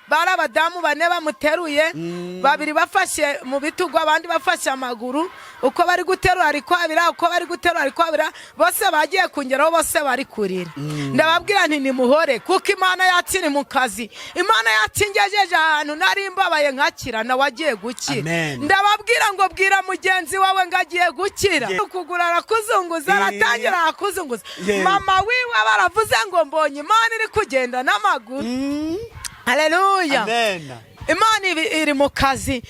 bari abadamu bane bamuteruye babiri bafashe mu bitugu abandi bafashe amaguru uko bari guterura ari kwabira uko bari guterura ari kwabira bose bagiye kungeraho bose bari kurira ndababwira nti nimuhore kuko Imana yacu iri mu kazi Imana yacu ingejeje ahantu nari mbabaye nkakira nawe agiye gukira ndababwira ngo bwira mugenzi wawe ngo agiye gukira ukugura arakuzunguza aratangira arakuzunguza mama wiwe baravuze ngo mbonye Imana iri kugenda n'amaguru haleluya amen Imana iri mu kazi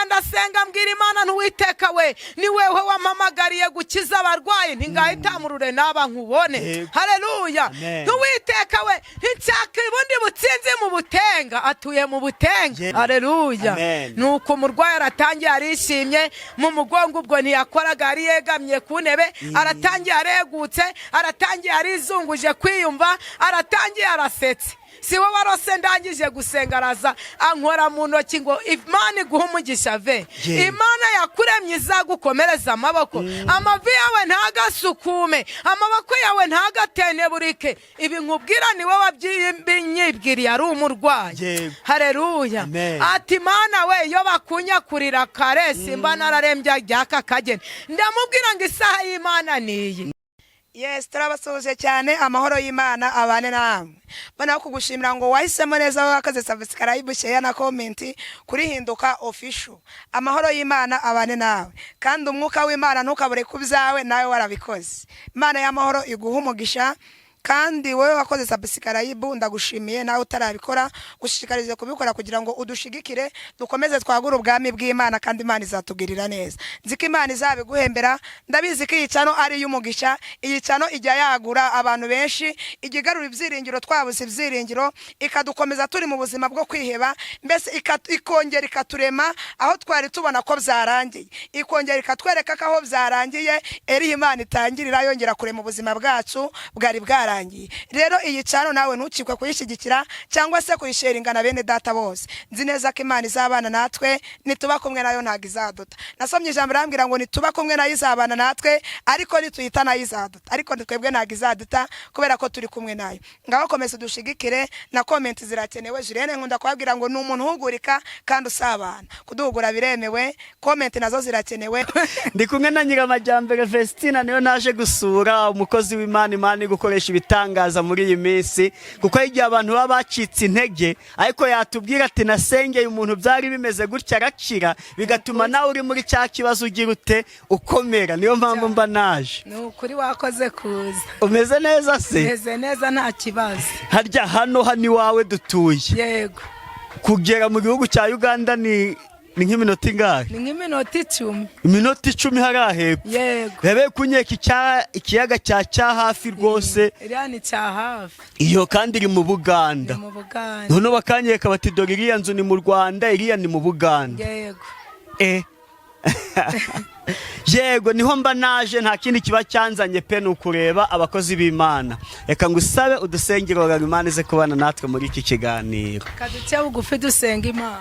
ndasenga mbwira Imana ntuwiteka we ni wewe wampamagariye gukiza abarwayi ntingahitamurure naba nkubone haleluya ntuwiteka we nshaka ubundi butsinzi mu butenga atuye mu butenge haleluya nuko umurwayi aratangiye arishimye mu mugongo ubwo ntiyakoraga ari yegamye ku ntebe aratangiye aregutse aratangiye arizunguje kwiyumva aratangiye arasetse si wowe warose ndangije gusenga araza ankora mu ntoki ngo Imana iguhe umugisha ve Imana yakuremye izagukomereza amaboko amavi yawe ntagasukume amaboko yawe ntagateneburike ibi nkubwira ni wowe wabyinyibwiriye ari umurwayi haleluya ati Imana we iyo bakunyakurira kare simba nararembya ryaka kageni ndamubwira ngo isaha y'Imana niyi Yes, turabasuhuje cyane amahoro y'Imana abane namwe. Bana kugushimira ngo wahisemo neza wakaze subscribe share na comment kuri Hinduka official. Amahoro y'Imana abane nawe. Kandi umwuka w'Imana ntukabure kubyawe nawe warabikoze. Imana y'amahoro iguha umugisha. Kandi wewe wakoze subscribe ndagushimiye nawe utarabikora gushishikarize kubikora kugira ngo udushigikire dukomeze twagura ubwami bw'Imana kandi Imana izatugirira neza nziko Imana izabiguhembera ndabizi ko iyicano ari y'umugisha iyicano ijya yagura abantu benshi igigarura ibyiringiro twabuze ibyiringiro ikadukomeza turi mu buzima bwo kwiheba mbese ikongera ikaturema aho twari tubona ko byarangiye ikongera ikatwereka ko aho byarangiye eri Imana itangirira yongera kurema ubuzima bwacu bwari bwara rero iyi cano nawe ntukikwe kuyishigikira cyangwa se kuyisharingana bene data bose nzi neza ko Imana izabana natwe nituba kumwe nayo ntago izaduta nasomye ijambo rambwira ngo nituba kumwe nayo izabana natwe ariko nituyita nayo izaduta ariko twebwe ntago izaduta kubera ko turi kumwe nayo ngaho komeza dushigikire na comment zirakenewe Jirene nkunda kwabwira ngo ni umuntu uhugurika kandi usabana kuduhugura biremewe comment nazo zirakenewe ndi kumwe na Nyiramajyambere Vestina niyo naje gusura umukozi w'Imana Imana gukoresha ibitangaza muri iyi minsi kuko igihe abantu baba bacitse intege ariko yatubwira ati nasengeye umuntu byari bimeze gutya arakira bigatuma nawe uri muri cya kibazo ugira ute ukomera niyo mpamvu mba naje ni ukuri wakoze kuza umeze neza se umeze neza nta kibazo harya hano iwawe dutuye yego kugera mu gihugu cya Uganda ni nk'iminota ingahe ni nk'iminota 10 iminota 10 harahepfo yego bebe kunyeka ikiyaga cya hafi rwose iriya ni cya hafi iyo kandi iri mu Buganda none bakanyeka bati dore iriya nzu ni mu Rwanda iriya ni mu Buganda yego yego niho mba naje nta kindi kiba cyanzanye pe nukureba abakozi b'Imana reka ngusabe udusengero ngo Imana ize kubana natwe muri iki kiganiro kaduce bugufi dusenga Imana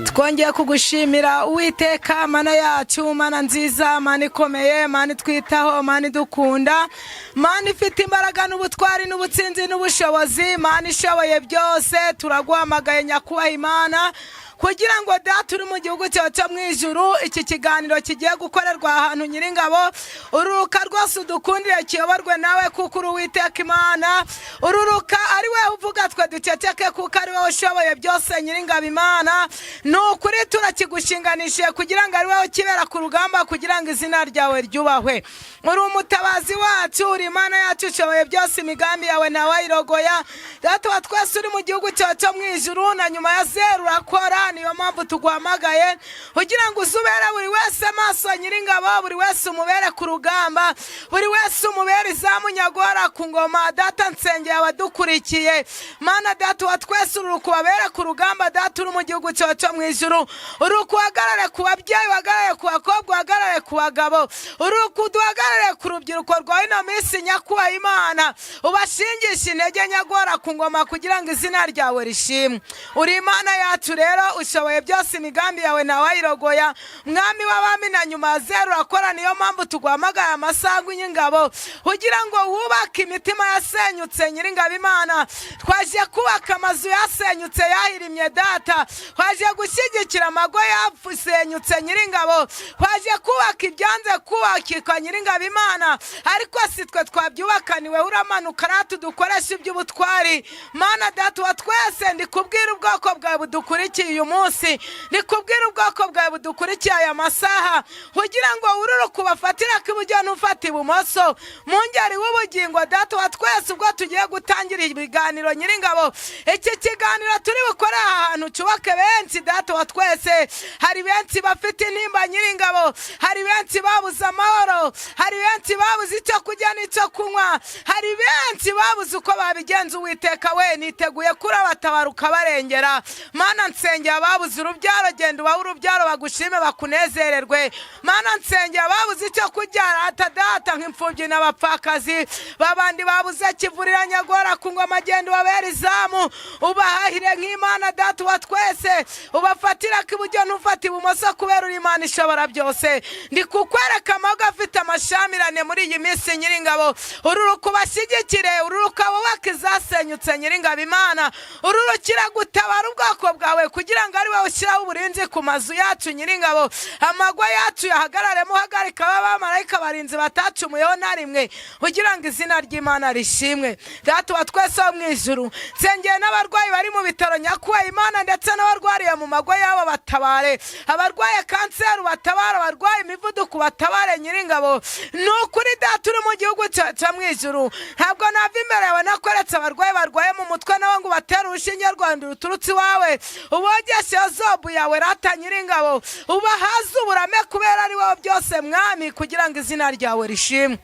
twongeye kugushimira Uwiteka Mana yacu Mana nziza Mana ikomeye Mana twitaho Mana dukunda Mana ifite imbaraga n'ubutwari n'ubutsinzi n'ubushobozi Mana ishoboye byose turaguhamagaye nyakubaha Imana kugira ngo data uri mu gihugu cyacu mu ijuru iki kiganiro kigiye gukorerwa ahantu Nyiringabo ururuka rwose udukundire kiyoborwe nawe kuko uri Uwiteka Imana ururuka ari we uvuga twe duceceke kuko ari we ushoboye byose Nyiringabo Imana nukuri turakigushinganishije kugira ngo ari we ukibera ku rugamba kugira ngo izina ryawe ryubahwe uri umutabazi wacu uri Imana yacu ushoboye byose imigambi yawe nawe irogoya data wa twese uri mu gihugu cyacu mu ijuru na nyuma ya zeru urakora niyo mpamvu tuguhamagaye kugira ngo uzubere buri wese maso Nyiringabo buri wese umubere ku rugamba buri wese umubere izamunyagora ku ngoma data nsengeye abadukurikiye Mana data wa twese uri kubabere ku rugamba data uri mu gihugu cyacu mu ijuru uri kuhagarare ku babyeyi uhagarare ku bakobwa uhagarare ku bagabo uri kuduhagarare ku rubyiruko rwawe ino minsi nyakubaha Imana ubashingisha intege nyagora ku ngoma kugira ngo izina ryawe rishimwe uri Imana yacu rero ushoboye byose, imigambi yawe ntawayirogoya. Mwami w'abami na nyuma ya zeru urakora, niyo mpamvu tuguhamagaye amasaha y'ingabo kugira ngo wubake imitima yasenyutse Nyiringabo Imana. Twaje kubaka amazu yasenyutse yahirimye Data, twaje gushyigikira amago yasenyutse Nyiringabo, twaje kubaka ibyanze kubakika Nyiringabo Imana, ariko si twe twabyubakaniwe. Uramanuka natwe dukoresha iby'ubutwari Mana Data wa twese. Ndikubwira ubwoko bwawe budukurikiye uyu munsi, ndikubwira ubwoko bwawe budukurikiye aya masaha, kugira ngo ururuke ubafatira k'iburyo n'ufata ibumoso, mu ngeri w'ubugingo Data wa twese. Ubwo tugiye gutangira ibiganiro Nyiringabo, iki kiganiro turi bukore aha hantu cyubake benshi Data wa twese. Hari benshi bafite intimba Nyiringabo, hari benshi babuze amahoro, hari benshi babuze icyo kurya n'icyo kunywa, hari benshi babuze uko babigenza. Uwiteka we, niteguye kurabatabara ukabarengera. Mana nsengera babuze urubyaro, genda ubahe urubyaro, bagushime bakunezererwe. Mana nsengera babuze icyo kurya Data nk'imfubyi n'abapfakazi, babandi babuze kivurira Nyagora ku ngoma, genda ubabere izamu, ubahahire nk'Imana Data wa twese. Ubafatira k'iburyo n'ufata ibumoso, kubera uri Imana ishobora byose. Ndi kukwereka amago afite amashamirane muri iyi minsi Nyiringabo, ururuka ubashyigikire, ururuka wubake izasenyutse Nyiringabo Imana, ururukira gutabara ubwoko bwawe kugira ngo ari wowe ushyiraho uburinzi ku mazu yacu Nyiringabo. Amago yacu yahagararemo, uhagarika abamarayika barinzi batacumuyeho na rimwe, kugira ngo izina ry'Imana rishimwe. Data wa twese wo mu ijuru, nsengeye n'abarwayi bari mu bitaro nyakuwe Imana, ndetse n'abarwariye mu mago yabo batabare, abarwaye kanseri batabare, abarwaye imivuduko batabare Nyiringabo. Ni ukuri Data uri mu gihugu cyo mu ijuru, ntabwo nava imbere yawe nakweretse abarwayi barwaye mu mutwe nabo ngo batere urushinge rwanda ruturutse iwawe, ubogeshe yozobu yawe Rata Nyiringabo, ubahaze uburame kubera ari wowe byose Mwami, kugira ngo izina ryawe rishimwe.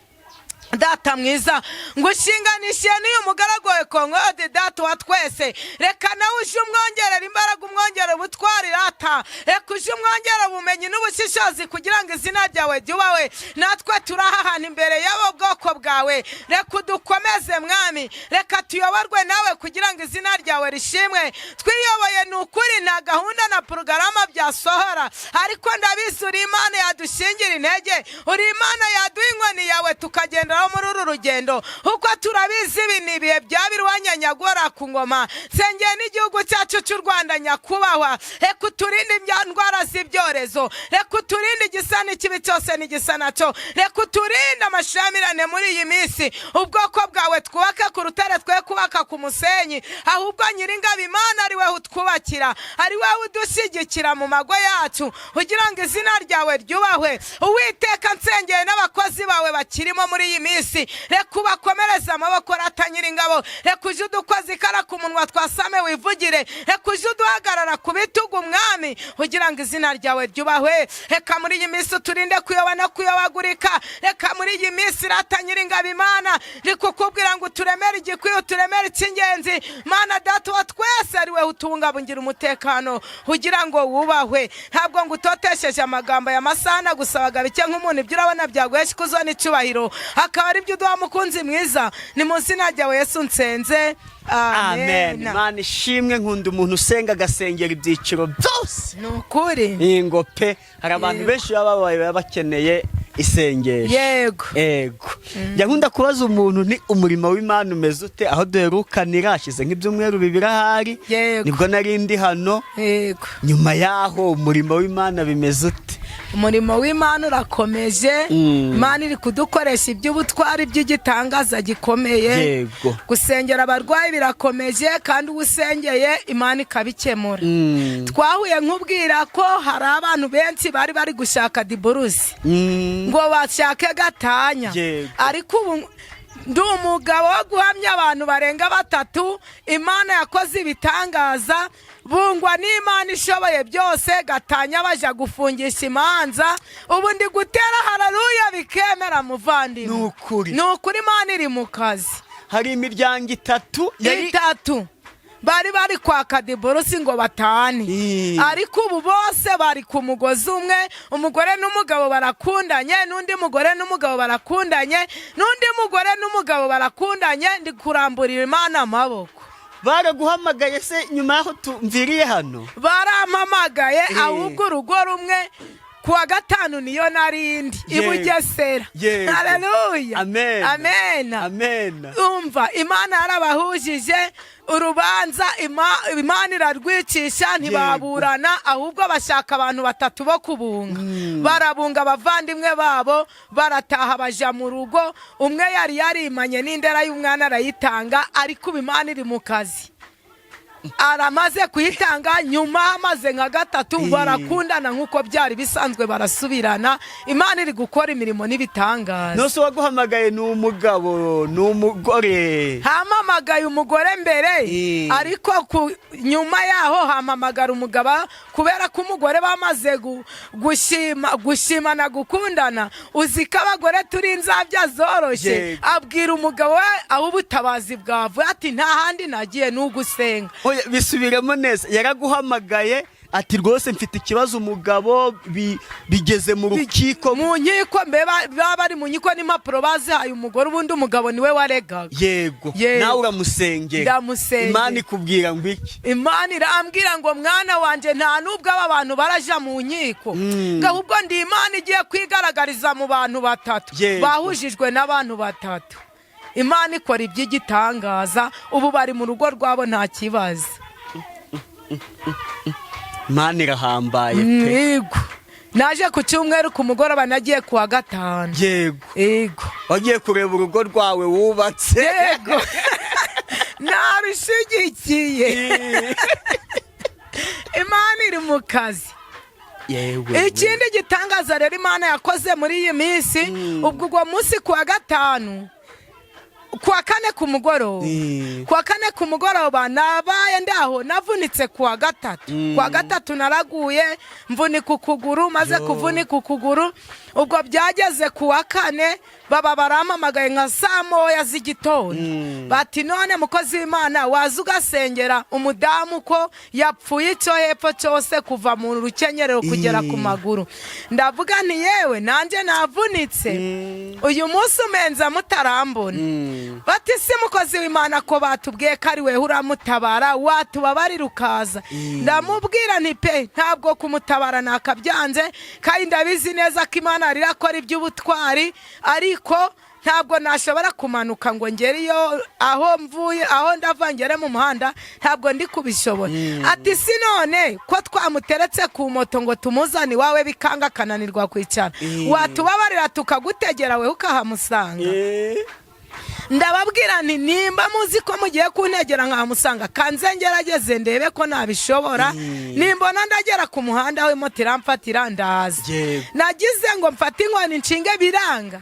Data mwiza, ngushinganishiye n'iyo mugaragu wawe Kongode Data wa twese. Reka nawe uje umwongerera imbaraga, umwongerera ubutwari Rata, reka uje umwongerera ubumenyi n'ubushishozi, kugira ngo izina ryawe ryubahwe. Natwe turahahana imbere y'abo bwoko bwawe, reka udukomeze Mwami, reka tuyoborwe nawe kugira ngo izina ryawe rishimwe. Twiyoboye ni ukuri, nta gahunda na porogaramu byasohora, ariko ndabizi uri Imana yadushingira intege, uri Imana yaduha inkoni yawe tukagenda muri uru rugendo, uko turabizi ibi ni ibihe byabirwanya Nyagora ku ngoma. Nsengeye n'igihugu cyacu cy'u Rwanda nyakubahwa, reka uturinde indwara z'ibyorezo, reka uturinde igisa n'ikibi cyose n'igisa nacyo, reka uturinde amashamirane muri iyi minsi. Ubwoko bwawe twubake ku rutare, twe kubaka ku musenyi, ahubwo Nyiringabo Imana ari wowe utwubakira, ari wowe udushyigikira mu mago yacu, kugira ngo izina ryawe ryubahwe. Uwiteka nsengeye n'abakozi bawe bakirimo muri iyi minsi, reka ubakomereze amaboko Rata Nyiringabo, reka uje udukoze ikara ku munwa twasame wivugire, reka uje uduhagarara ku bitugu Mwami, kugira ngo izina ryawe ryubahwe. Reka muri iyi minsi uturinde kuyoba no kuyobagurika, reka muri iyi minsi Rata Nyiringabo Imana, ndikukubwira ngo uturemere igikwiye, uturemere icy'ingenzi Mana Data wa twese, ari we utubungabungira umutekano kugira ngo wubahwe. Ntabwo ngo utotesheje amagambo ya masana gusabaga bike nk'umuntu, ibyo urabona byaguhesha ikuzo n'icyubahiro, akaba ari byo uduha mukunzi mwiza, ni mu izina ryawe Yesu nsenze, amen. Imana ishimwe. Nkunda umuntu usenga agasengera ibyiciro byose, ni ukuri. Ingo pe, hari abantu benshi baba bakeneye isengesho. Yego. Nkunda kubaza umuntu, ni umurimo w'Imana umeze ute? Aho duherukanira hashize nk'ibyumweru 2 ahari, nibwo nari ndi hano. Nyuma yaho umurimo w'Imana bimeze ute? Umurimo w'Imana urakomeje, Imana iri kudukoresha iby'ubutwari by'igitangaza gikomeye. Gusengera abarwayi birakomeje, kandi usengeye Imana ikabikemura. Twahuye nkubwira ko hari abantu benshi bari gushaka diburusi ngo bashake gatanya, ariko ubu ndi umugabo wo guhamya abantu barenga 3 Imana yakoze ibitangaza, bungwa n'Imana ishoboye byose, gatanya baja gufungisha imanza, ubu ndi gutera haleluya bikemera muvandimwe. Ni ukuri Imana iri mu kazi. Hari imiryango 3 bari kwaka diborusi ngo batahane, ariko ubu bose bari ku mugozi umwe. Umugore n'umugabo barakundanye, n'undi mugore n'umugabo barakundanye, n'undi mugore n'umugabo barakundanye. Ndi kuramburira Imana amaboko. baraguhamagaye se nyuma yaho tumviriye hano? Barampamagaye ahubwo urugo rumwe kuwa gatanu niyo narindi i Bugesera. Haleluya. Amen. Amen. Amen. Umva Imana yarabahujije urubanza Imana irarwicisha ntibaburana ahubwo bashaka abantu batatu bo kubunga. Barabunga abavandimwe babo barataha baja mu rugo. Umwe yari yarimanye n'indera y'umwana arayitanga ariko Imana iri mu kazi. Aramaze kuyitanga nyuma amaze nka gatatu barakundana nkuko byari bisanzwe barasubirana. Imana iri gukora imirimo n'ibitangaza. Nose waguhamagaye n'umugabo n'umugore? Hamamagaye umugore mbere ariko nyuma yaho hamamagara umugabo kubera ko umugore bamaze gushimana gukundana. Uziko abagore turi inzabya zoroshe. Abwira umugabo we aho ubutabazi bwavuye ati nta handi nagiye n'ugusenga. Bisubiremo neza. Yaraguhamagaye ati rwose mfite ikibazo umugabo bigeze mu rukiko mu nkiko baba bari mu nkiko n'impapuro bazihaye umugore ubundi umugabo niwe waregaga. Yego. Nawe uramusengera. Ndamusengera. Imana ikubwira ngo iki? Imana irambwira ngo mwana wanje nta nubwo aba bantu baraja mu nkiko ahubwo ndi Imana igiye kwigaragariza mu bantu batatu bahujijwe n'abantu batatu. Imana ikora iby'igitangaza ubu bari mu rugo rwabo nta kibazo. Imana irahambaye pe. Yego. Naje ku cyumweru ku mugoroba nagiye kuwa gatanu. Yego. Wagiye kureba urugo rwawe wubatse? Yego. Nabishigikiye. Imana iri mu kazi. Ikindi gitangaza rero Imana yakoze muri iyi minsi ubwo munsi kuwa gatanu kuwa kane ku mugoroba nabaye ndaho navunitse kuwa gatatu naraguye mvunika ukuguru maze kuvunika ukuguru ubwo byageze kuwa kane baba barampamagaye nka saa moya z'igitondo bati none mukozi w'Imana waza ugasengera umudamu ko yapfuye icyo hepfo cyose kuva mu rukenyerero kugera ku maguru. Ndavuga nti yewe nanjye navunitse uyu munsi umenza mutarambona. Bati si mukozi w'Imana ko batubwiye ko ari wewe uramutabara watubabarira ukaza. Ndamubwira nti pe ntabwo kumutabara nakabyanze kandi ndabizi neza ko Imana rirakora iby'ubutwari ariko ntabwo nashobora kumanuka ngo ngeriyo aho mvuye aho ndavangere mu muhanda ntabwo ndi kubishobora. Ati si none ko twamuteretse ku moto ngo tumuzane wawe bikanga kananirwa kwicara watubabarira tukagutegera we ukahamusanga. Ndababwira nti nimba muzi ko mugiye kuntegera nkamusanga kanze ngerageze ndebe ko nabishobora. Nimbona ndagera ku muhanda we motiramfatira ndaza. Nagize ngo mfate inkoni nshinge biranga.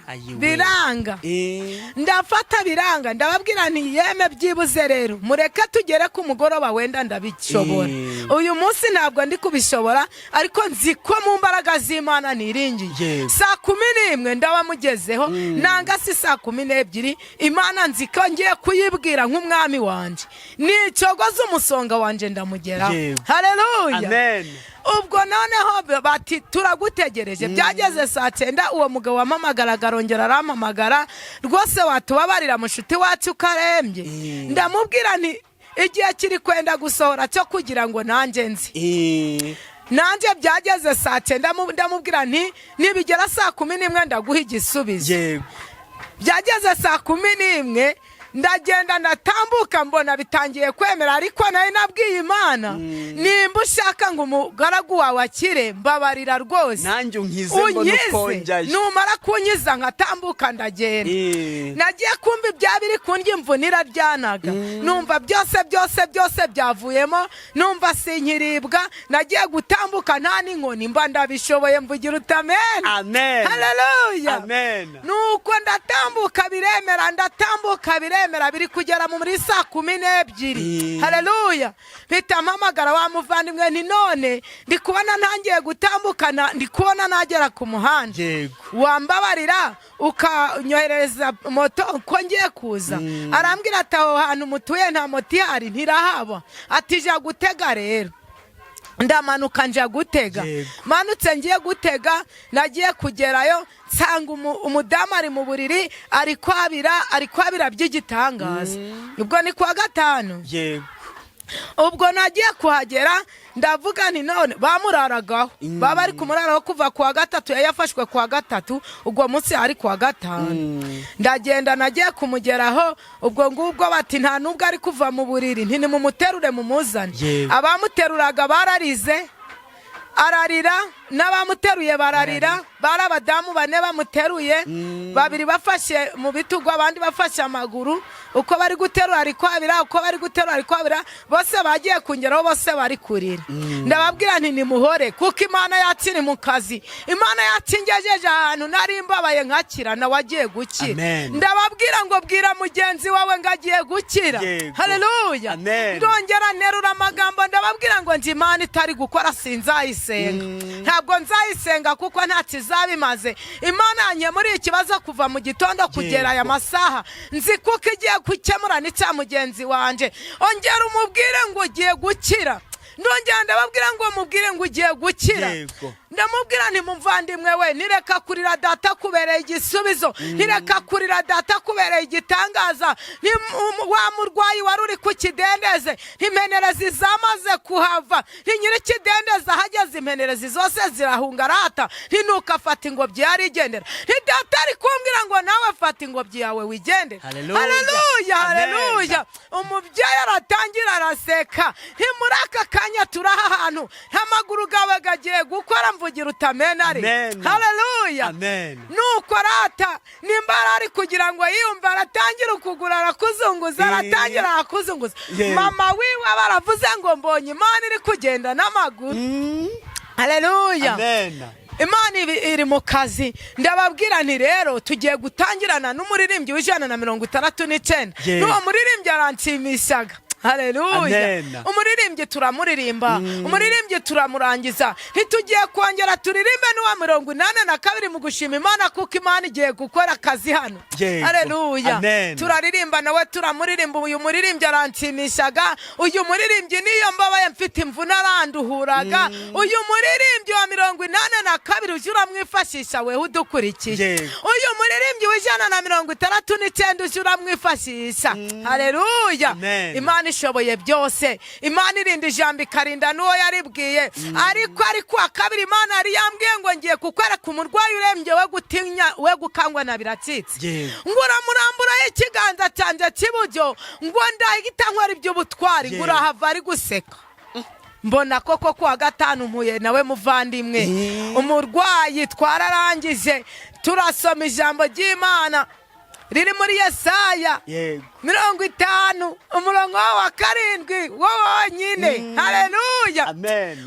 Ndafata biranga ndababwira nti yeme byibuze rero mureke tugere ku mugoroba wenda ndabishobora. Uyu munsi ntabwo ndi kubishobora ariko nzi ko mu mbaraga z'Imana niringiye. Saa 11 ndaba mugezeho nanga si saa 12 Imana nzi ko ngiye kuyibwira nk'umwami wanje nicogoza umusonga wanje ndamugera. Haleluya. Amen. Ubwo noneho bati turagutegereje. Byageze saa 9 uwo mugabo wamamagara garongera arampamagara rwose watubabarira mushuti wacu karembye. Ndamubwira nti igihe kiri kwenda gusohora cyo kugira ngo nanjye nzi. Nanjye byageze saa 9 ndamubwira nti nibigera saa 11 ndaguha igisubizo. Byageze saa 11 ndagenda ndatambuka mbona bitangiye kwemera ariko nayo nabwiye Imana nimba ushaka ngo umugaragu wawe akire mbabarira rwose nanjye unkize ngo nukonjaje numara kunyiza nkatambuka ndagenda. Nagiye kumva ibyabiri kundya imvunira ryanaga numva byose byavuyemo numva sinkiribwa nagiye gutambuka nta n'inkoni mba ndabishoboye mvugira utamena. Amen. Haleluya. Amen. Nuko ndatambuka biremera biri kugera muri saa 12. Haleluya. Mpita mpamagara wa muvandimwe nti none ndi kubona ntangiye gutambukana ndi kubona nagera ku muhanda wambabarira ukanyohereza moto ko ngiye kuza. Arambwira ati aho hantu mutuye nta moto ihari ntirahaba ati ja gutega rero. ndamanuka nja gutega manutse ngiye gutega nagiye kugerayo nsanga umudamu ari mu buriri ari kwabira by'igitangaza ubwo ni kuwa gatanu ubwo nagiye kuhagera ndavuga nti none bamuraragaho baba ari kumuraraho kuva kuwa gatatu yafashwe kuwa gatatu ubwo munsi ari kuwa gatanu ndagenda nagiye kumugeraho ubwo ngubwo bati nta nubwo ari kuva mu buriri nti nimumuterure mumuzane abamuteruraga bararize ararira n'abamuteruye bararira bari abadamu bane bamuteruye babiri bafashe mu bitugu abandi bafashe amaguru uko bari guterura ari kwabira uko bari guterura ari kwabira bose bagiye kungeraho bose bari kurira ndababwira nti nimuhore kuko Imana yacu ni mu kazi Imana yacingejeje ahantu nari mbabaye nkakira nawe agiye gukira ndababwira ngo bwira mugenzi wawe ngo agiye gukira haleluya ndongera nterura amagambo ndababwira ngo nje Imana itari gukora sinzayisenga ntabwo nzayisenga kuko nta kizabimaze Imana yanye muri ikibazo kuva mu gitondo kugera aya masaha nzi kuko igiye gukemura n'icya mugenzi wanje ongera umubwire ngo ugiye gukira ndongera ndababwira ngo mubwire ngo ugiye gukira ndamubwira nti muvandimwe we nireka kurira data kubereye igisubizo nireka kurira data kubereye igitangaza ni wa murwayi wari uri ku kidendeze impenerezi zamaze kuhava ni nyiri kidendeze hageze impenerezi zose zirahunga rata ntinuka afata ingobyi yari igendera ni data ari kumbwira ngo nawe fata ingobyi yawe wigendere haleluya haleluya umubyeyi aratangira araseka nti muri aka kanya turaha ahantu ntamaguru gawe gagiye gukora mvugira utamenari haleluya nuko rata nimbara ari kugira ngo yiyumve aratangira ukugura arakuzunguza aratangira arakuzunguza mama wiwe baravuze ngo mbonye Imana iri kugenda n'amaguru haleluya Imana iri mu kazi ndababwira nti rero tugiye gutangirana n'umuririmbyi w'169 n'uwo muririmbyi aranshimishaga haleluya umuririmbyi turamuririmba umuririmbyi turamurangiza ntitugiye kongera turirimbe n'uwa 82 mu gushima Imana kuko Imana igiye gukora akazi hano haleluya turaririmba nawe turamuririmba uyu muririmbyi aranshimishaga uyu muririmbyi niyo mbabaye mfite imvune aranduhuraga uyu muririmbyi wa 82 uje uramwifashisha wewe udukurikiye uyu muririmbyi w'169 uje uramwifashisha haleluya Imana ishoboye byose Imana irinda ijambo ikarinda n'uwo yaribwiye ariko kwa kabiri Imana yari yambwiye ngo ngiye kukwereka umurwayi urembye we gutinya we gukangwa na biracitse ngo uramuramburaho ikiganza cyanjye cy'iburyo ngo ndahita nkwara iby'ubutwari ngo urahava ari guseka mbona koko kuwa gatanu mpuye nawe muvandimwe umurwayi twararangije turasoma ijambo ry'Imana riri muri Yesaya 50 umurongo wa 7 wowe nyine haleluya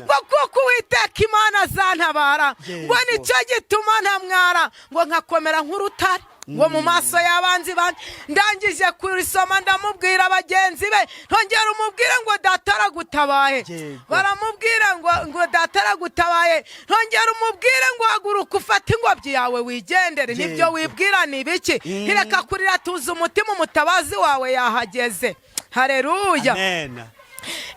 ngo kuko Uwiteka Imana azantabara ngo nicyo gituma ntamwara ngo nkakomera nk'urutare ngo mu maso y'abanzi bane ndangije kurisoma ndamubwira abagenzi be ntongera umubwire ngo data aragutabaye baramubwira ngo data aragutabaye ntongera umubwire ngo haguruka ufate ingobyi yawe wigendere nibyo wibwira ni biki ntireka kurira tuza umutima umutabazi wawe yahageze haleluya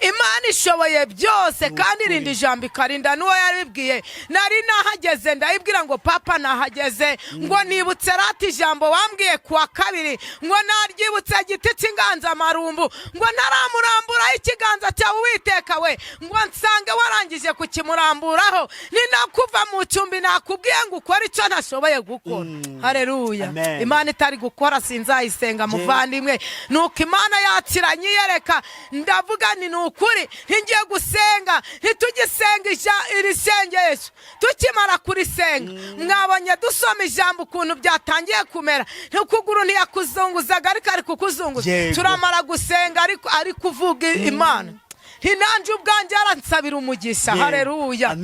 Imana ishoboye byose kandi irinda ijambo ikarinda n'uwo yaribwiye nari nahageze ndayibwira ngo papa nahageze ngo nibutse rata ijambo wambwiye kuwa kabiri ngo naryibutse igiti cy'inganzamarumbu ngo naramuramburaho ikiganza cyawe Uwiteka we ngo nsange warangije kukimuramburaho ni nakuva mu cyumbi nakubwiye ngo ukore icyo ntashoboye gukora haleluya Imana itari gukora sinzayisenga muvandimwe nuko Imana yakiranyiyereka ndavuga ni ukuri ngiye gusenga ntitugisengisha iri sengesho tukimara kurisenga mwabonye dusoma ijambo ukuntu byatangiye kumera ntukuguru ntiyakuzunguzaga ariko ari kukuzunguza turamara gusenga ari kuvuga Imana hinanje ubwanjye aransabira umugisha haleluya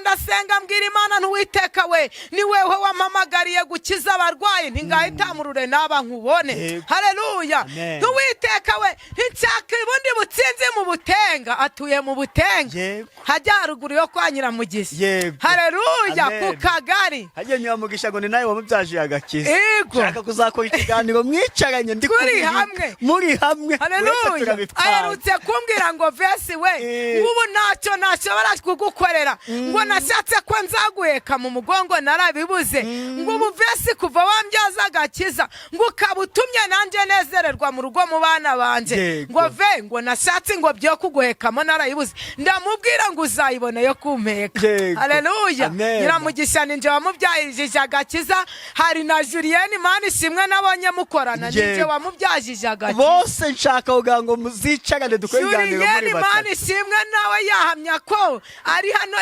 ndasenga mbwira Imana ntuwiteka we ni wewe wampamagariye gukiza abarwayi ntingahitamurure naba nkubone haleluya ntuwiteka we nshaka ubundi butsinzi mu Butenga, atuye mu Butenga. Yego. Hajya haruguru yo kwa Nyiramugisha. Yego. Haleluya, Amen. ku kagari. Hajya Nyiramugisha ngo ni nawe wamubyaje agakiza. Yego. Shaka kuzakora ikiganiro mwicaranye ndi Turi hamwe. muri hamwe. Haleluya. Aherutse kumbwira ngo vesi we, ubu ntacyo nashobora kugukorera. Ngo nashatse ko nzaguheka mu mugongo narabibuze. Ngo ubu vesi kuva wambyaza agakiza. Ngo ukabutumye nanjye nezererwa mu rugo mu bana banje. Ngo ve ngo nashatse ngo byo kuguhekamo narayibuze. Ndamubwira ngo uzayibone yo kumpeka. Haleluya. Nyiramugisha ninje wamubyajije agakiza. Hari na Julienne Imana ishimwe nabonye mukorana ninje wamubyajije agakiza. Bose nshaka kugira ngo muzicarane dukore iganiro muri batatu. Julienne Imana ishimwe nawe yahamya ko ari hano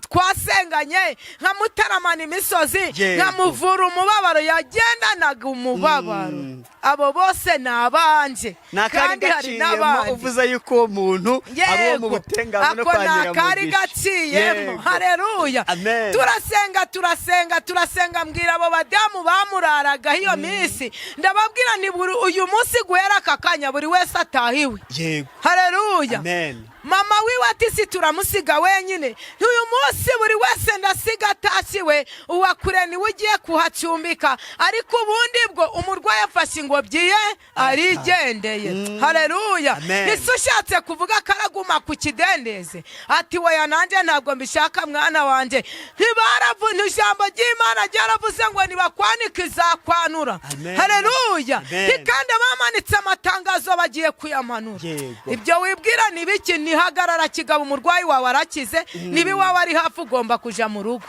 twasenganye nkamutaramana imisozi nkamuvura umubabaro yagendanaga umubabaro. Abo bose nabanje kandi hari n'abandi. Uvuze yuko uwo muntu ari uwo mu Butenga no kwa Nyiramugisha. Akari gaciyemo. Haleluya. Turasenga mbwira abo badamu bamuraraga iyo minsi. Ndababwira ni uyu munsi guhera aka kanya buri wese atahiwe. Yego. Haleluya. Amen. Mama wiwe ati si turamusiga wenyine. Uyu munsi buri wese ndasiga atashiwe, uwakure niwe ugiye kuhacumbika. Ariko ubundi bwo umurwayi afashe ingobyi ye arigendeye. Haleluya. Ese ushatse kuvuga karaguma ku kidendeze ati weya nanjye ntabwo mbishaka mwana wanje. Ntibaravuze ijambo ry'Imana ryaravuze ngo nibakwanika izakwanura. Haleluya. Kandi bamanitse amatangazo bagiye kuyamanura. Ibyo wibwira ni biki? Nihagarara kigabo umurwayi wawe arakize, nibi wawe ari hafi ugomba kuja mu rugo.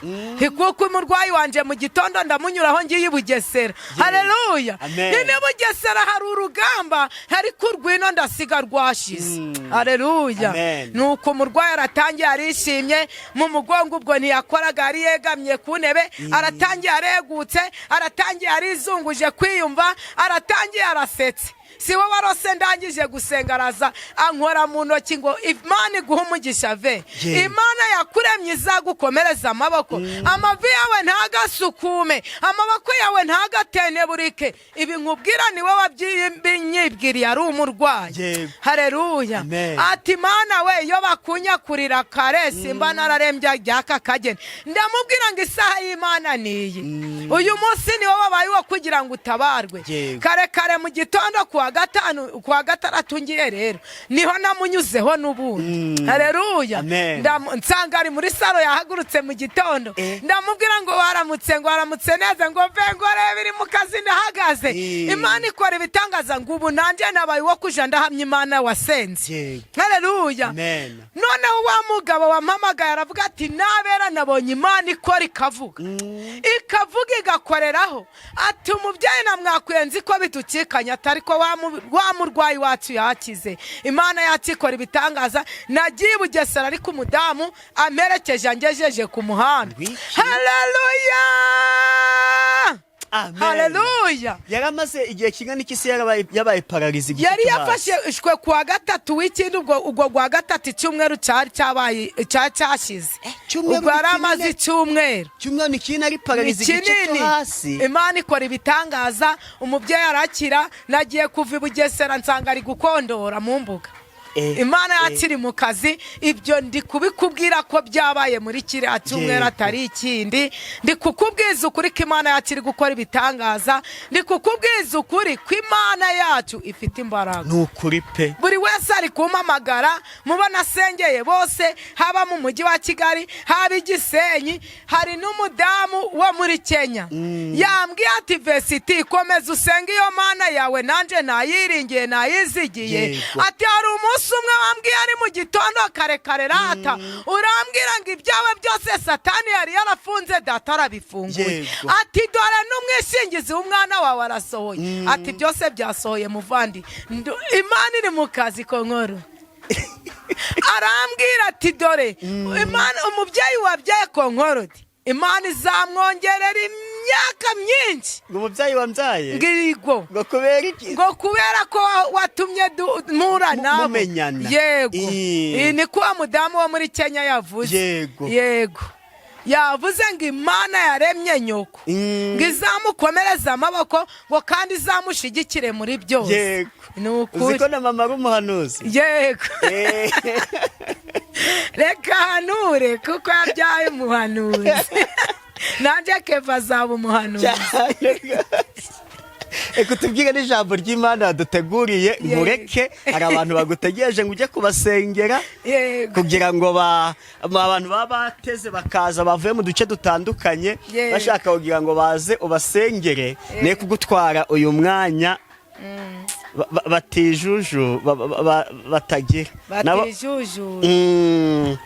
Kuko umurwayi wanje mu gitondo ndamunyuraho ngiye Bugesera. Haleluya. Ni Bugesera hari urugamba, ariko urwino ndasiga rwashize. Haleluya. Nuko umurwayi aratangiye arishimye mu mugongo, ubwo ntiyakoraga ari yegamye ku ntebe, aratangiye aregutse, aratangiye arizunguje kwiyumva, aratangiye arasetse. Si wowe warose ndangije gusenga araza ankora mu ntoki ngo Imana iguhe umugisha ve. Imana yakuremye izagukomereza amaboko. Amavi yawe ntagasukume, amaboko yawe ntagateneburike. Ibi nkubwira ni wowe wabyibwiriye ari umurwayi. Haleluya. Ati Mana we yo bakunyakurira kare simba nararembya ryaka kagene. Ndamubwira ngo isaha y'Imana niyi. Uyu munsi ni wowe wabaye wo kugira ngo utabarwe. Kare mu gitondo kuwa gatandatu ngiye rero niho namunyuzeho n'ubundi. Haleluya. Nsanga ari muri saro yahagurutse mu gitondo. Ndamubwira ngo waramutse neza ngo vengo rebe iri mu kazi ndahagaze. Imana ikora ibitangaza ngo ubu nanjye nabaye wo kuja ndahamya Imana wasenze. Haleluya. Noneho wa mugabo wampamagaye aravuga ati nabera nabonye Imana ikora ikavuga igakoreraho. Ati umubyeyi namwakwenze ko bitukikanya atari ko wa murwayi wacu yakize. Imana yacu ikora ibitangaza. Nagiye Bugesera ariko umudamu amerekeje angejeje ku muhanda. Haleluya. Haleluya. Yaramaze igihe kingana iki se yabaye paralize igiti? Yari yafashwe kuwa gatatu w'ikindi, ubwo kwa gatatu icyumweru cyashize. Ubwo yaramaze icyumweru. Cyumweru ikindi ari paralize igiti cyo hasi. Imana ikora ibitangaza. Umubyeyi arakira. Nagiye kuva i Bugesera nsanga ari gukondora mu mbuga. Imana yakiri mu kazi. Ibyo ndi kubikubwira ko byabaye muri kiriya cyumweru atari ikindi. Ndi kukubwiza ukuri ko Imana yakiri gukora ibitangaza. Ndi kukubwiza ukuri ko Imana yacu ifite imbaraga. Nukuri pe. Buri wese ari kumpamagara mubona asengeye bose, haba mu mujyi wa Kigali, haba Gisenyi. Hari n'umudamu wo muri Kenya yambwiye ati Vesiti komeza usenge iyo Mana yawe nanjye nayiringiye nayizigiye. Ati hari umwe wambwiye ari mu gitondo kare rata urambwira ngo ibyawe byose Satani yari yarafunze data arabifunguye. Ati dore n'umwishingizi w'umwana wawe arasohoye. Ati byose byasohoye muvandi. Imana iri mu kazi ko nkoro. Arambwira ati dore Imana umubyeyi wabyaye ko nkoro. Imana izamwongerera imyaka myinshi. Ngo umubyeyi wambyaye ngirigo ngo kubera iki? Ngo kubera ko watumye mpura nabo mumenyana. Yego. Ni ko mudamu wo muri Kenya yavuze. Yego. yavuze ngo Imana yaremye nyoko ngo izamukomereze amaboko ngo kandi izamushigikire muri byose. Yego. Ni ukuri. Uziko na mama ari umuhanuzi. Yego. Reka hanure kuko yabyaye umuhanuzi. Nanjye Keva azaba umuhanuzi. Tubwire n'ijambo ry'Imana waduteguriye mureke hari abantu bagutegereje ngo ujye kubasengera kugira ngo abantu baba bateze bakaza bavuye mu duce dutandukanye bashaka kugira ngo baze ubasengere ne kugutwara uyu mwanya batijuju batagira batijuju.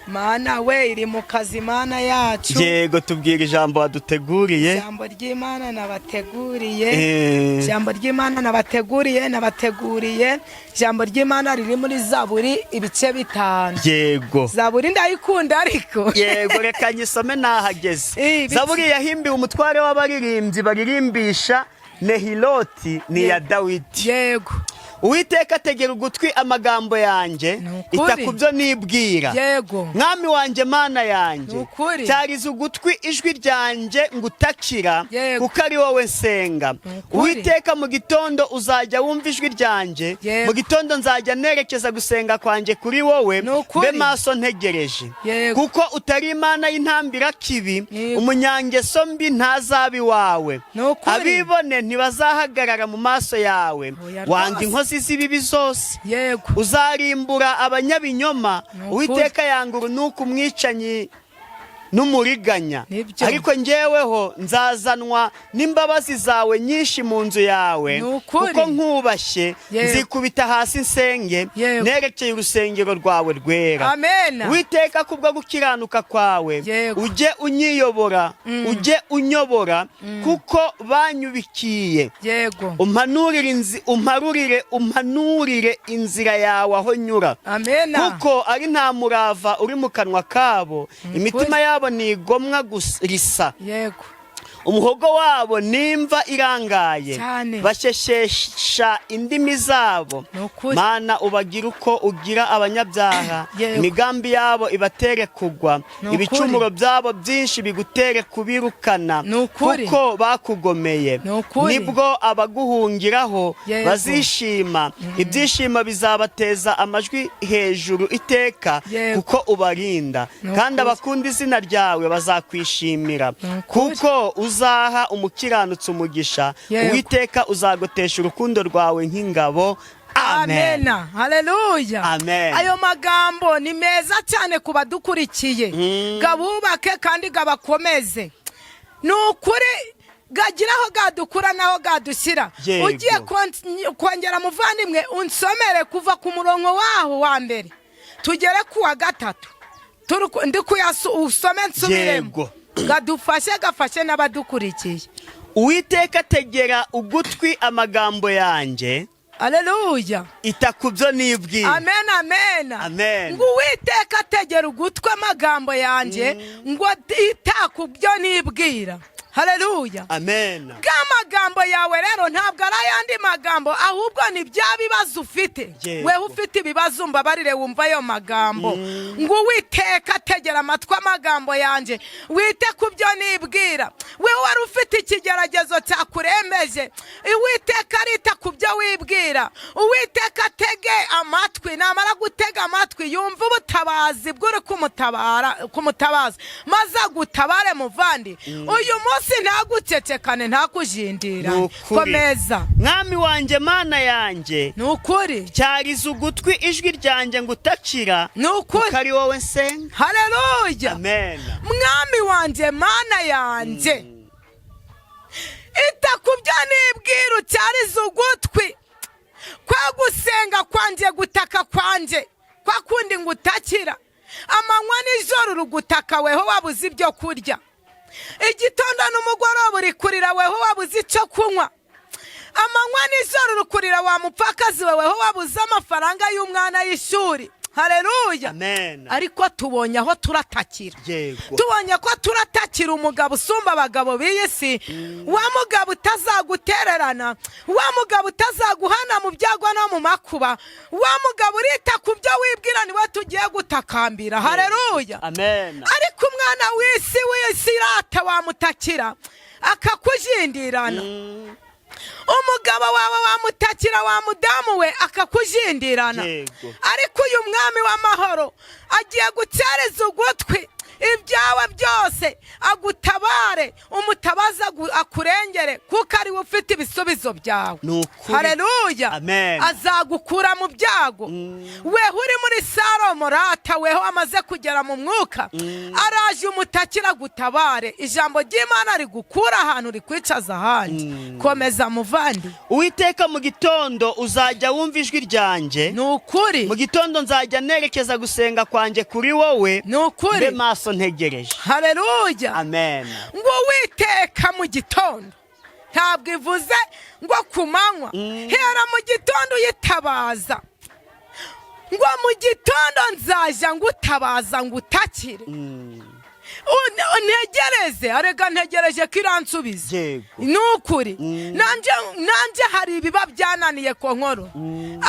Mana we iri mu kazi Mana yacu. Yego tubwira ijambo waduteguriye. Ijambo ry'Imana nabateguriye. Ijambo ry'Imana nabateguriye. Ijambo ry'Imana riri muri Zaburi ibice 5. Yego. Zaburi ndayikunda ariko. Yego reka nyisome nahageze. Zaburi yahimbiwe umutware w'abaririmbyi baririmbisha Nehiloti ni ya Dawidi. Yego. Uwiteka tegera ugutwi amagambo yanjye itakubyo nibwira. Yego. Mwami wanjye Mana yanjye cyariza ugutwi ijwi ryanjye ngutakira kuko ari wowe nsenga. Uwiteka mu gitondo uzajya wumva ijwi ryanjye, mu gitondo nzajya nerekeza gusenga kwanjye kuri wowe mbe maso ntegereje. Kuko utari Imana y'intambira kibi, umunyangeso mbi ntazabi wawe. Abibone ntibazahagarara mu maso yawe. Wanga inkozi z'ibibi zose. Uzarimbura abanyabinyoma. Uwiteka yanga urunuka umwicanyi n'umuriganya. Ariko njyeweho nzazanwa n'imbabazi zawe nyinshi mu nzu yawe kuko nkubashye nzikubita hasi nsenge nerekeye urusengero rwawe rwera. Witeka kubwo gukiranuka kwawe ujye unyobora kuko banyubikiye. Umpanurire inzira yawe aho nyura kuko ari nta murava uri mu kanwa kabo. Imitima yabo ni igomwa risa. Umuhogo wabo nimva irangaye basheshesha indimi zabo. Mana ubagira uko ugira abanyabyaha. Imigambi yabo ibatere kugwa. Ibicumuro byabo byinshi bigutere kubirukana kuko bakugomeye. Nibwo abaguhungiraho bazishima. Ibyishimo bizabateza amajwi hejuru iteka kuko ubarinda. Kandi abakunda izina ryawe bazakwishimira kuko uzaha umukiranutsi umugisha. Uwiteka uzagotesha urukundo rwawe nk'ingabo. Amen. Haleluya. Amen. Ayo magambo ni meza cyane ku badukurikiye. Gabubake kandi gabakomeze. Nukuri gagiraho gadukura naho gadushyira. Ugiye kongera muvandimwe unsomere kuva ku murongo waho wa mbere tugere ku wa 3. Ndi usome nsubiremo. Gadufashe gafashe n'abadukurikiye. Uwiteka tegera ugutwi amagambo yanjye. Haleluya. Itakubyo nibwira. Amen, amen. Amen. Ngo Uwiteka tegera ugutwi amagambo yanjye ngo itakubyo nibwira. Haleluya. Amen. Amagambo yawe rero ntabwo ari ayandi magambo ahubwo ni bya bibazo ufite. Wewe ufite ibibazo mbabarire wumva ayo magambo. Ngo Uwiteka tegera amatwi amagambo yanjye wite kubyo nibwira. Wewe wari ufite ikigeragezo cyakuremeje. Uwiteka arita kubyo wibwira. Uwiteka tege amatwi namara gutega amatwi yumva ubutabazi bw'uri kumutabaza maze gutabare muvandi. Uyu munsi ntagucecekane ntakujindira. Komeza. Mwami wanjye Mana yanjye nukuri cyariza ugutwi ijwi ryanjye ngutakira nukuri ari wowe nsenga. Haleluya. Amen. Mwami wanjye Mana yanjye itakubyo nibwira cyariza ugutwi kwa gusenga kwanjye gutaka kwanjye kwa kundi ngutakira amanywa n'ijoro rugutaka weho wabuze ibyo kurya. Igitondo n'umugoroba uri kurira weho wabuze icyo kunywa. Amanywa n'ijoro rukurira wa mupfakazi weho wabuze amafaranga y'umwana y'ishuri. Haleluya. Amen. Ariko tubonye aho turatakira. Tubonye ko turatakira umugabo usumba abagabo b'iyisi. Wa mugabo utazagutererana, wa mugabo utazaguhana mu byago no mu makuba, wa mugabo urita kubyo wibwira niwe tugiye gutakambira. Haleluya. Amen. Ariko umwe mwana w'isi irata wamutakira akakujindirana. Umugabo wawe wamutakira wa mudamu we akakujindirana. Ariko uyu mwami w'amahoro agiye gutereza ugutwi ibyawe byose, agutabare, umutabaza akurengere, kuko ari we ufite ibisubizo byawe. Haleluya. Azagukura mu byago. Weho uri muri Salomo rata, weho amaze kugera mu mwuka, araje umutakira gutabare. Ijambo ry'Imana rigukura ahantu rikwicaza ahandi. Komeza muvandi. Uwiteka mu gitondo uzajya wumva ijwi ryanjye. Nukuri. Mu gitondo nzajya nerekeza gusenga kwanjye kuri wowe. Nukuri. Maso ntegereje. Haleluya. Amen. Ngo witeka mu gitondo, ntabwo ivuze ngo kumanywa. Hera mu gitondo yitabaza, ngo mu gitondo nzaja ngutabaza ngutakire. Ntegereze, arega ntegereje ko iransubiza. Nukuri. Nanje hari ibiba byananiye ko nkoro,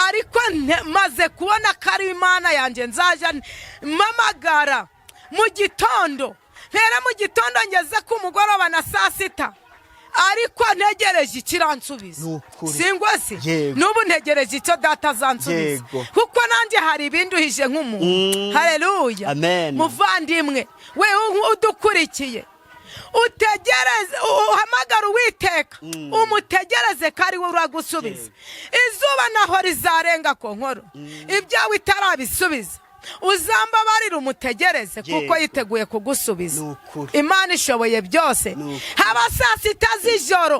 ariko maze kubona ko ari Imana yanjye, nzaja mpamagara mu gitondo. Mpera mu gitondo ngeze ku mugoroba na saa sita, ariko ntegereje ikiransubiza. Singwa se n'ubu ntegereje icyo data azansubiza, kuko nanjye hari ibinduhije nk'umuntu. Haleluya. Muvandimwe we udukurikiye, utegereze, uhamagara Uwiteka, umutegereze ko ari we uragusubiza. Izuba naho rizarenga ko nkoro ibyawe itarabisubiza, uzambabarira umutegereze, kuko yiteguye kugusubiza. Imana ishoboye byose. Haba saa sita z'ijoro,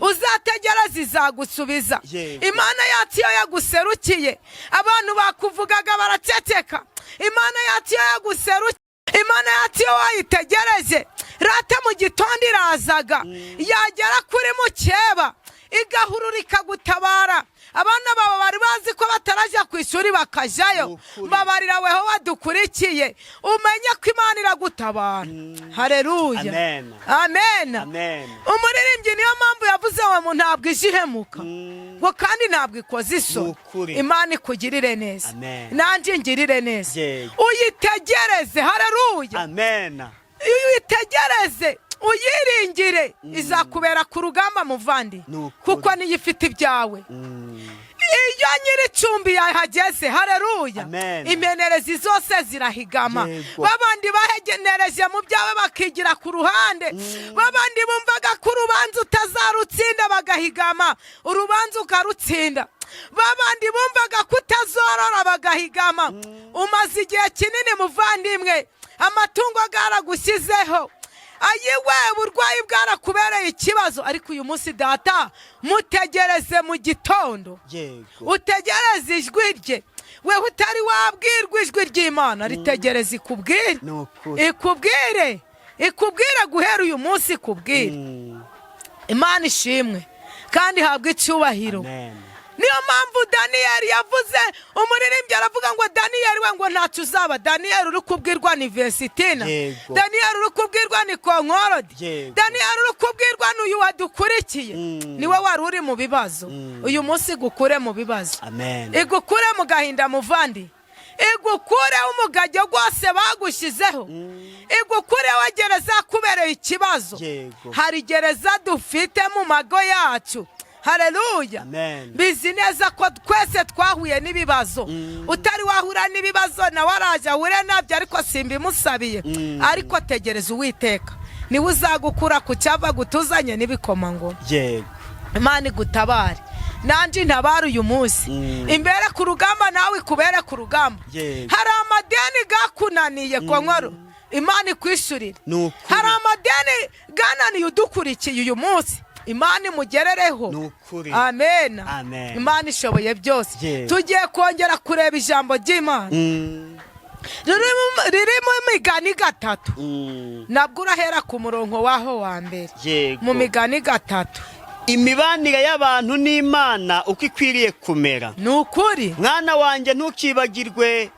uzategereze izagusubiza. Imana yacu iyo yaguserukiye, abantu bakuvugaga baraceceka. Imana yacu iyo yaguserukiye, Imana yacu iyo wayitegereje, rata mu gitondo irazaga, yagera kuri mukeba igahurura ikagutabara. Abana baba bari bazi ko bataraja ku ishuri bakajayo. Babarira weho wadukurikiye, umenye ko Imana iragutabara. Haleluya. Amen. Umuririmbyi niyo mpamvu yavuze ngo ntabwo ijihemuka, ngo kandi ntabwo ikoze iso. Imana ikugirire neza, nanjye ngirire neza. Uyitegereze. Haleluya. Uyitegereze, uyiringire, izakubera ku rugamba muvandi, kuko niyo ifite ibyawe. Iyo nyir'icumbi yahageze, haleluya, impenerezi zose zirahigama. Babandi bahegenereje mu byawe bakigira ku ruhande, babandi bumvaga ko urubanza utazarutsinda bagahigama, urubanza ukarutsinda. Babandi bumvaga ko utazorora bagahigama. Umaze igihe kinini muvandimwe, amatungo garagushyizeho, ayiwe uburwayi bwarakubereye ikibazo, ariko uyu munsi data mutegereze mu gitondo. Utegereze ijwi rye. Wewe utari wabwirwa ijwi ry'Imana, ritegereze ikubwire. Ikubwire guhera uyu munsi, ikubwire. Imana ishimwe kandi habwe icyubahiro. Niyo mpamvu Daniyeli yavuze, umuririmbyi aravuga ngo Daniyeli we ngo ntacyo uzaba. Daniyeli uri kubwirwa ni Vesitina, Daniyeli uri kubwirwa ni Konkorodi, Daniyeli uri kubwirwa n'uyu wadukurikiye. Niwe wari uri mu bibazo, uyu munsi igukure mu bibazo, igukure mu gahinda muvandi, igukure umugajyo rwose bagushyizeho, igukure wa gereza kubereye ikibazo. Hari gereza dufite mu mago yacu. Haleluya. Bizi neza ko twese twahuye n'ibibazo. Utari wahura n'ibibazo nawe araje ahure nabyo, ariko simbimusabiye. Ariko tegereza Uwiteka, niwe uzagukura ku cyava gutuzanye n'ibikomangoma. Imana igutabare, nanjye ntabara uyu munsi. Imbere ku rugamba nawe ikubere ku rugamba. Hari amadeni gakunaniye ko nkoro, Imana ikwishurire. Hari amadeni gananiye udukurikiye uyu munsi, Imana imugerereho. Amen. Imana ishoboye byose. Tugiye kongera kureba ijambo ry'Imana riri mu Migani 3. Nabwo urahera ku murongo waho wa mbere. Mu Migani 3, imibanire y'abantu n'Imana uko ikwiriye kumera. Nukuri. Mwana wanjye ntukibagirwe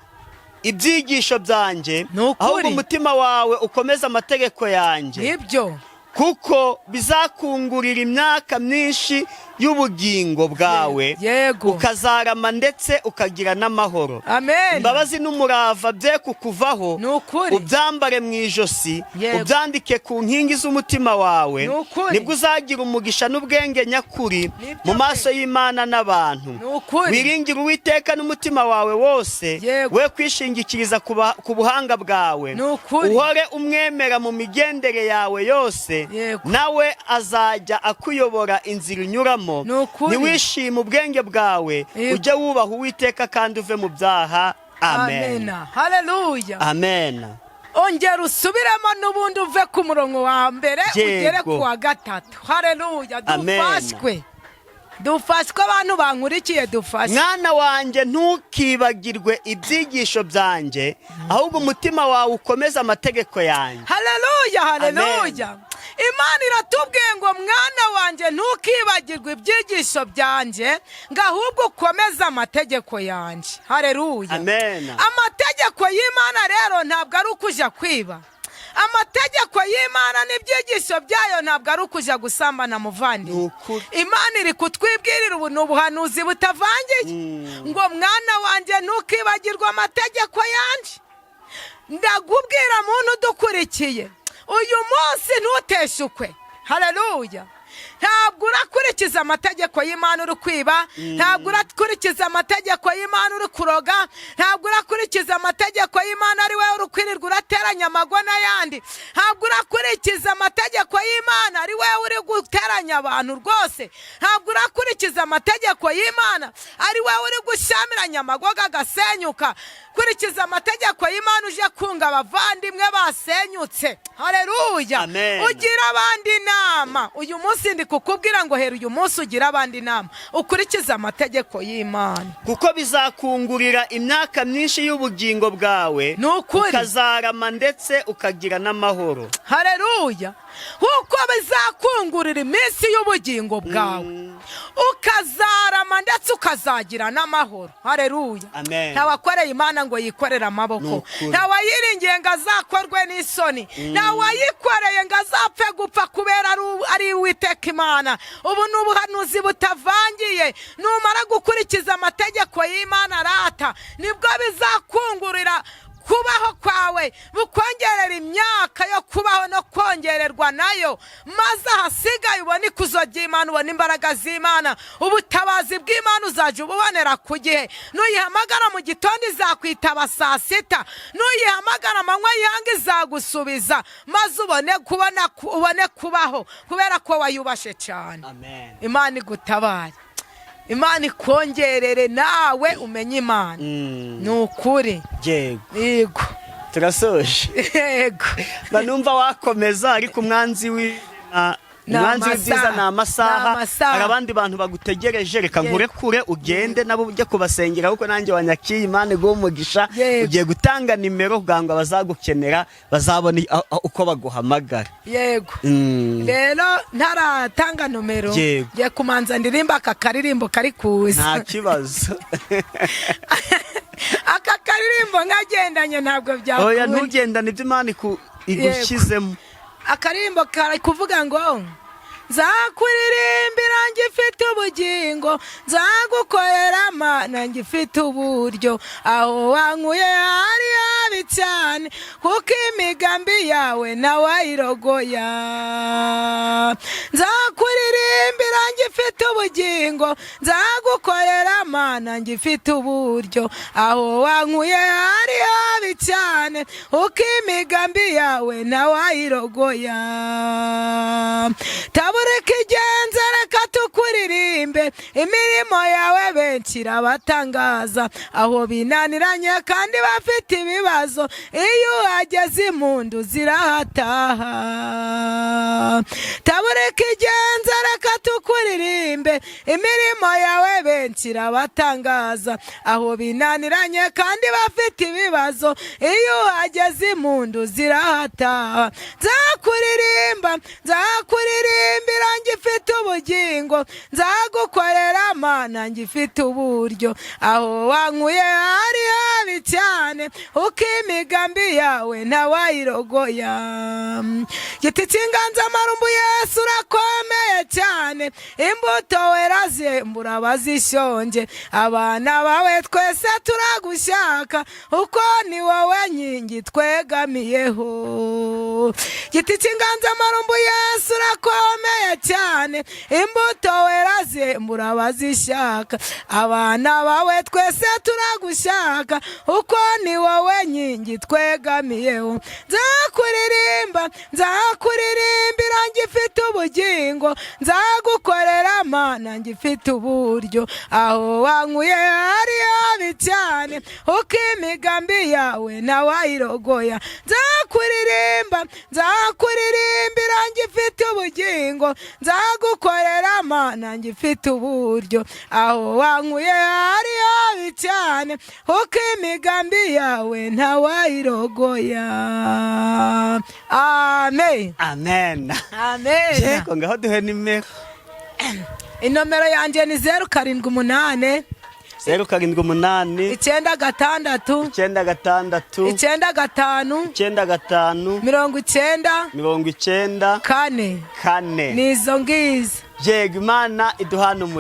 ibyigisho byanjye, ahubwo umutima wawe ukomeza amategeko yanjye. Nibyo. Kuko bizakungurira imyaka myinshi y'ubugingo bwawe, Yego. ukazarama ndetse ukagira n'amahoro. Amen. Imbabazi n'umurava bye kukuvaho, Nukuri. ubyambare mu ijosi, Yego. ubyandike ku nkingi z'umutima wawe, Nukuri. nibwo uzagira umugisha n'ubwenge nyakuri mu maso y'Imana n'abantu. Nukuri. Wiringire Uwiteka n'umutima wawe wose, Yego. we kwishingikiriza ku buhanga bwawe. Nukuri. Uhore umwemera mu migendere yawe yose, Yego. nawe azajya akuyobora inzira unyuramo. Nukuri. Niwishime ubwenge bwawe, Yego. ujye wubaha Uwiteka kandi uve mu byaha. Amen. Haleluya. Amen. Ongera usubiremo n'ubundi uve ku murongo wa mbere ugere ku wa gatatu. Haleluya. Dufashwe. Dufashwe abantu bankurikiye, dufashwe. Mwana wanjye, ntukibagirwe ibyigisho byanjye, ahubwo umutima wawe ukomeze amategeko yanjye. Haleluya. Haleluya. Imana iratubwiye ngo mwana wanjye ntukibagirwe ibyigisho byanjye, ngo ahubwo ukomeze amategeko yanjye. Haleluya. Amen. Amategeko y'Imana rero ntabwo ari ukujya kwiba. Amategeko y'Imana n'ibyigisho byayo ntabwo ari ukujya gusambana muvandi. Imana iri kutwibwirira ubu ni ubuhanuzi butavangiye ngo mwana wanjye ntukibagirwe amategeko yanjye. Ndakubwira muntu udukurikiye, uyu munsi ntuteshukwe. Haleluya. Ntabwo urakurikiza amategeko y'Imana uri kwiba, ntabwo urakurikiza amategeko y'Imana uri kuroga, ntabwo urakurikiza amategeko y'Imana ari wowe uri kwirirwa urateranya amago n'ayandi, ntabwo urakurikiza amategeko y'Imana ari wowe uri guteranya abantu rwose, ntabwo urakurikiza amategeko y'Imana ari wowe uri gushyamiranya amagoga agasenyuka. Kurikiza amategeko y'Imana uje kunga abavandimwe basenyutse. Haleluya. Ugira abandi inama. Uyu munsi ndi kukubwira ngo hera uyu munsi ugira abandi inama, ukurikiza amategeko y'Imana, kuko bizakungurira imyaka myinshi y'ubugingo bwawe, ukazarama ndetse ukagira n'amahoro. Haleluya. Kuko bizakungurira iminsi y'ubugingo bwawe, ukazarama ndetse ukazagira n'amahoro. Haleluya. Ntawakoreye Imana ngo yikorere amaboko, ntawayiringiye ngo azakorwe n'isoni, ntawayikoreye ngo azapfe gupfa kubera ari Uwiteka Imana. Ubu ni ubuhanuzi butavangiye. Numara gukurikiza amategeko y'Imana rata, nibwo bizakungurira kubaho kwawe, bukongerera imyaka yo kubaho no kongererwa nayo, maze ahasigaye ubone ikuzo ry'Imana, ubone imbaraga z'Imana, ubutabazi bw'Imana uzajya ububonera ku gihe. Nuyihamagara mu gitondo izakwitaba saa sita, nuyihamagara amanywa yanga izagusubiza, maze ubone kubaho kubera ko wayubashe cyane. Imana igutabare, Imana ikongerere nawe umenye Imana. Ni ukuri. Yego. Turasoje. Yego. Banumva wakomeza ariko umwanzi w'ibyiza ni amasaha. Hari abandi bantu bagutegereje, reka nkurekure ugende nabo ujye kubasengera, kuko nanjye wanyakiye. Imana iguhe umugisha. Ugiye gutanga nimero kugira ngo abazagukenera bazabone uko baguhamagara. Yego. Rero ntaratanga nomero, ngiye kumanza ndirimba aka karirimbo kari kuza. Nta kibazo. Aka karirimbo nkagendanye ntabwo byakunda. Oya, ntugendane ibyo Imana igushyizemo. Akaririmbo kari kuvuga ngo nzakuririmbira ngifite ubugingo, nzagukorera Mana ngifite uburyo, aho wankuye hari habi cyane, kuko imigambi yawe nawayirogoya. Nzakuririmbira ngifite ubugingo, nzagukorera Mana ngifite uburyo, aho wankuye hari habi cyane, kuko imigambi yawe nawayirogoya. Tabureka igenza reka tukuririmbe, imirimo yawe benshi irabatangaza, aho binaniranye kandi bafite ibibazo, iyo uhageze impundu zirahataha. Tabureka igenza reka tukuririmbe, imirimo yawe benshi irabatangaza, aho binaniranye kandi bafite ibibazo, iyo uhageze impundu zirahataha. Nzakuririmbira ngifite ubugingo, ubugingo nzagukorera mana ngifite uburyo aho wankuye hari habi cyane uko imigambi yawe ntawayirogoya giti cy'inganzamarumbu Yesu urakomeye cyane imbuto wera zembura abazishonje abana bawe twese turagushaka uko ni wowe nkingi twegamiyeho giti cy'inganzamarumbu Yesu urakomeye cyane imbuto wera zembura abazishaka abana bawe twese turagushaka uko ni wowe nkingi twegamiyeho nzakuririmbira ngifite ubugingo nzagukorera mana ngifite uburyo aho wankuye hari habi cyane uko imigambi yawe ntawayirogoya nzakuririmbira ngifite ubugingo nzagukorera mana ngifite uburyo aho wankuye hari habi cyane uko imigambi yawe ntawayirogoya. Amen. Amen. Amen. Yego ngaho duhe nimero. Inomero yanjye ni 078 078 9 6 9 90 kane kane nizo ngizo. Yego Imana iduhana